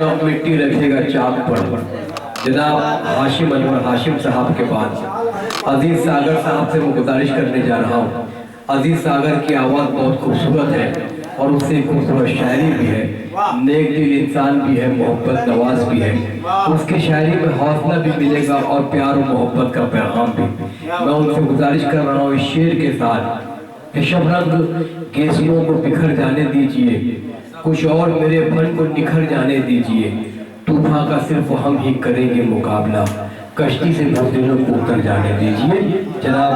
मिट्टी रखेगा चाक पर। जनाब हाशिम अनवर हाशिम साहब के पास अजीज सागर साहब से मैं गुजारिश करने जा रहा हूँ। अजीज सागर की आवाज़ बहुत खूबसूरत है और उससे खूबसूरत शायरी भी है, नेक दिल इंसान भी है, मोहब्बत नवाज भी है। उसकी शायरी में हौसला भी मिलेगा और प्यार और मोहब्बत का पैगाम भी। मैं उनसे गुजारिश कर रहा हूँ इस शेर के साथ कि शबरंग केसरियों को बिखर जाने दीजिए, कुछ और मेरे फन को निखर जाने दीजिए। तूफान का सिर्फ हम ही करेंगे मुकाबला, कश्ती से बुज़दिलों को उतर जाने दीजिए। जनाब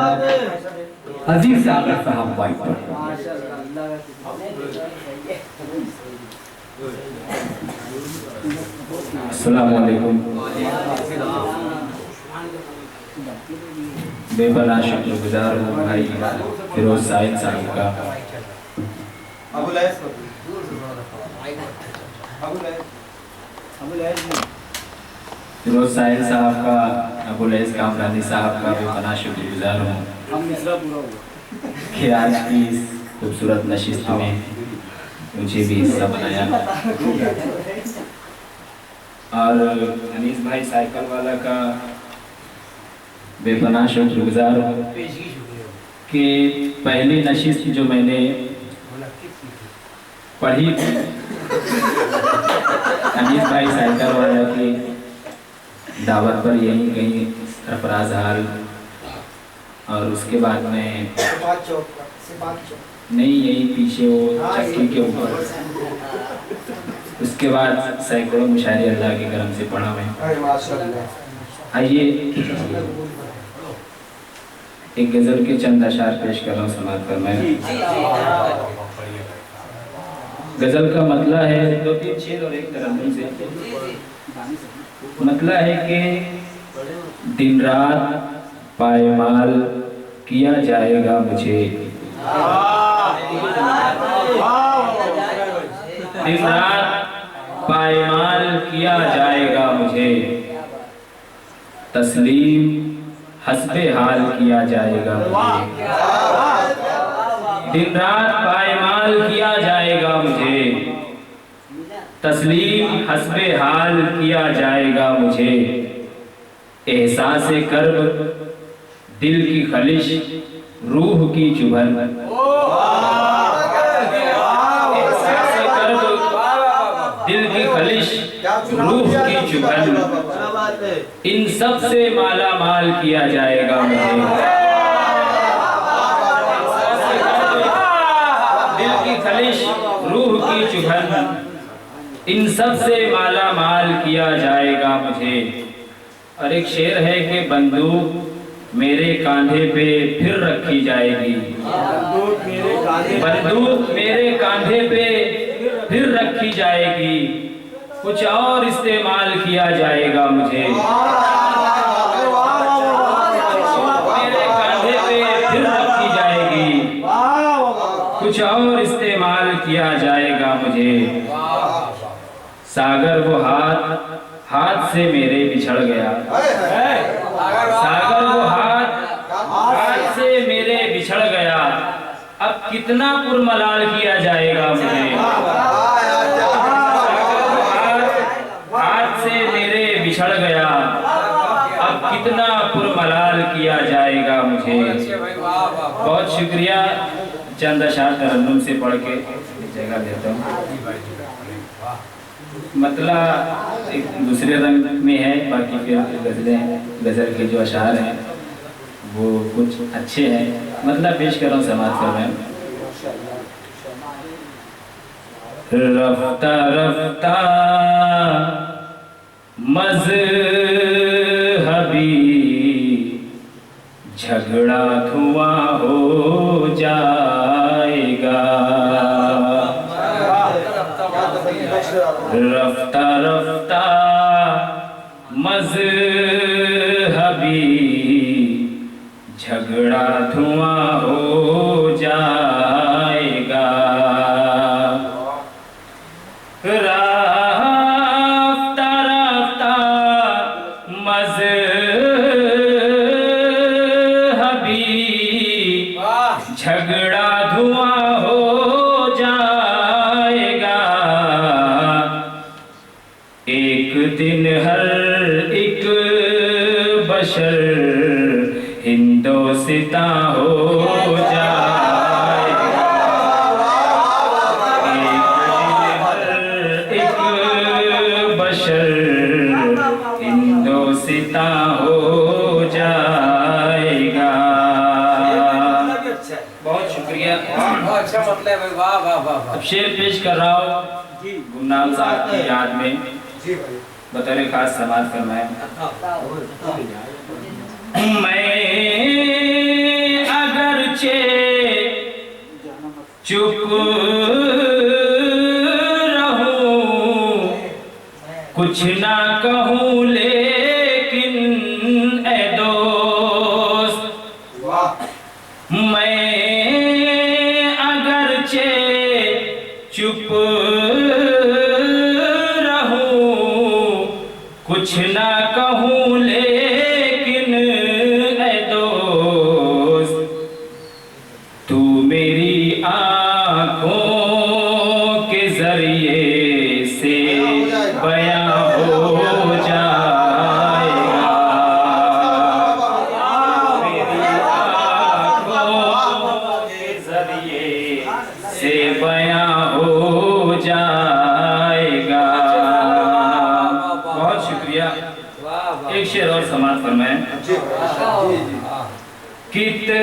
अजीज सागर साहब भाई पर। अस्सलाम वालेकुम। बेपनाह शुक्रगुजार हूँ भाई फिरोज साहिब साहब का। फिरोज साहिब साहब का, अबू लैस कामरानी साहब का बेपनाह शुक्रगुजार हूँ कि आज की इस खूबसूरत नशिस्त में मुझे भी हिस्सा बनाया। और अनीस भाई साइकिल वाला का बेपनाह शुक्रगुजार हूँ कि पहली नशिस्त जो मैंने पढ़ी थी अनीस भाई साइकिल वाला की दावत पर, यहीं कहीं सरफराज हाल, और उसके बाद में नहीं यहीं पीछे वो चक्की के ऊपर, उसके बाद सैकड़ों मुशायरे अल्लाह के करम से पढ़ा मैं। आइए एक गज़ल के चंद अशार पेश कर रहा हूँ, समाप्त फरमाएं। गज़ल का मतला है, दो तीन शेर और एक तरन्नुम से। मतला है कि दिन रात पायमाल किया जाएगा मुझे, दिन रात पायमाल किया जाएगा मुझे, तस्लीम हस्बे हाल किया जाएगा मुझे, दिन रात पायमाल किया जाएगा मुझे, तस्लीम हस्बे हाल किया जाएगा मुझे। एहसास कर्ब दिल की खलिश रूह की चुभन, एहसास कर्ब दिल की खलिश रूह की चुभन, इन सब से माला माल किया जाएगा मुझे। दिल की खलिश रूह की चुभन, इन सब से माला माल किया जाएगा मुझे। और एक शेर है कि बंदूक मेरे कांधे पे फिर रखी जाएगी, बंदूक मेरे कांधे पे फिर रखी जाएगी, कुछ और इस्तेमाल किया जाएगा मुझे। मेरे कांधे पे फिर रखी जाएगी, कुछ और इस्तेमाल किया जाएगा मुझे। सागर वो हाथ से मेरे बिछड़ गया, सागर वो हाथ से मेरे बिछड़ गया, अब कितना पुरमलाल किया जाएगा मुझे। हाथ से मेरे बिछड़ गया, अब कितना पुरमलाल किया जाएगा मुझे। बहुत शुक्रिया। चंद अशार तरन्नुम से पढ़ के जगह देता हूँ। मतला एक दूसरे रंग में है, बाकी फिर गज़ल के जो अशार हैं वो कुछ अच्छे हैं। मतलब पेश कर रहा हूँ, समाज कर रहे हैं। रफ्ता रफ्ता मज़हबी झगड़ा धुआं हो जाएगा, रफ्ता रफ्ता मज़हबी झगड़ा धुआं हो जाएगा, रफ्ता रफ्ता मज़हबी झगड़ा धुआं हो जाएगा, एक दिन हर एक बशर हिंदोस्तां हो जाएगा। एक दिन हर एक बशर हिंदोस्तां हो जाएगा। बहुत शुक्रिया। अच्छा मतलब है। वाह वाह वाह वाह। अब शेर पेश कर रहा हूँ गुमनाम साहब की याद में, बतौर खास समाज फरमाए। मैं अगरचे चुप रहूं, कुछ ना कहूं, लेकिन ए दोस्त मैं अगरचे चुप कुछ ना कहूं, लेकिन ऐ दोस्त तू मेरी आँखों के जरिए से बयां हो जाएगा। मेरी आँखों के जरिए से बयां हो जाएगा। बहुत शुक्रिया। एक शेर और समाज फरमाएं। कितने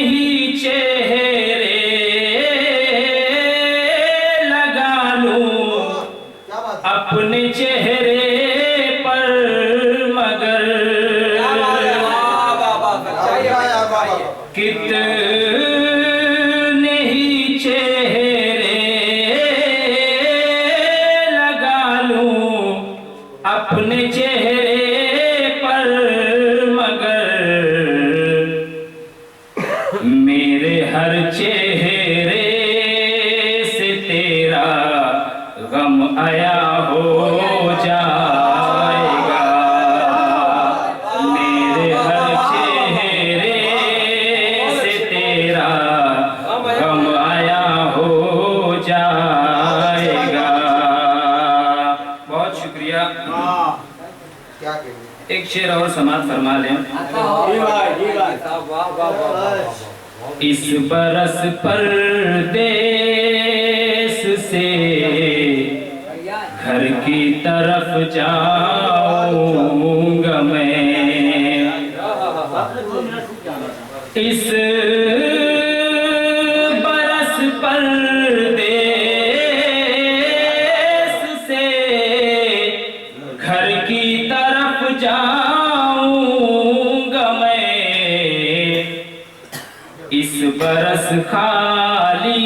ही चेहरे लगा लूं अपने चेहरे पर, मगर कितने ही चेहरे लगा लूं अपने चेहरे पर, मगर मेरे हर चेहरे से तेरा गम आया हो जाएगा। मेरे हर चेहरे से तेरा गम आया हो जाएगा। बहुत शुक्रिया। एक शेर और समाज फरमा लें। इस बरस परदेस से घर की तरफ जाऊंगा मैं। इस बरस परदेस से घर की तरफ जाऊंगा मैं। इस बरस खाली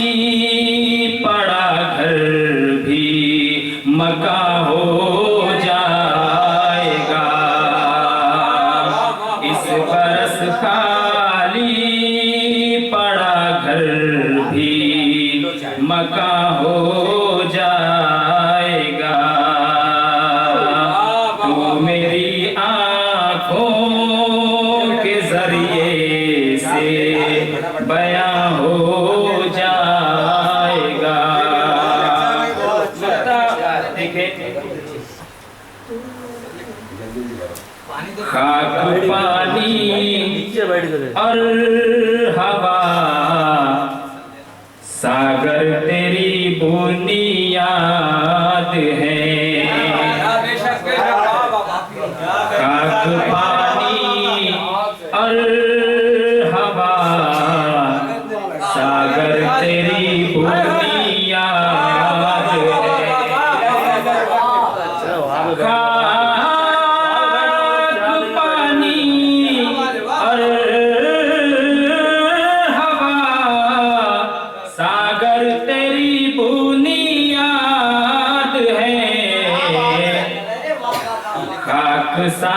पड़ा घर भी मकां हो जाएगा। इस बरस खाली पड़ा घर भी मकां हो जाएगा। तू मेरी आँखों के जरिए से बयां हो जाएगा। खाक पानी और हवा सागर तेरी बुनियाद है। खाक पानी और हवा सागर तेरी बुनियाद है। खाक सा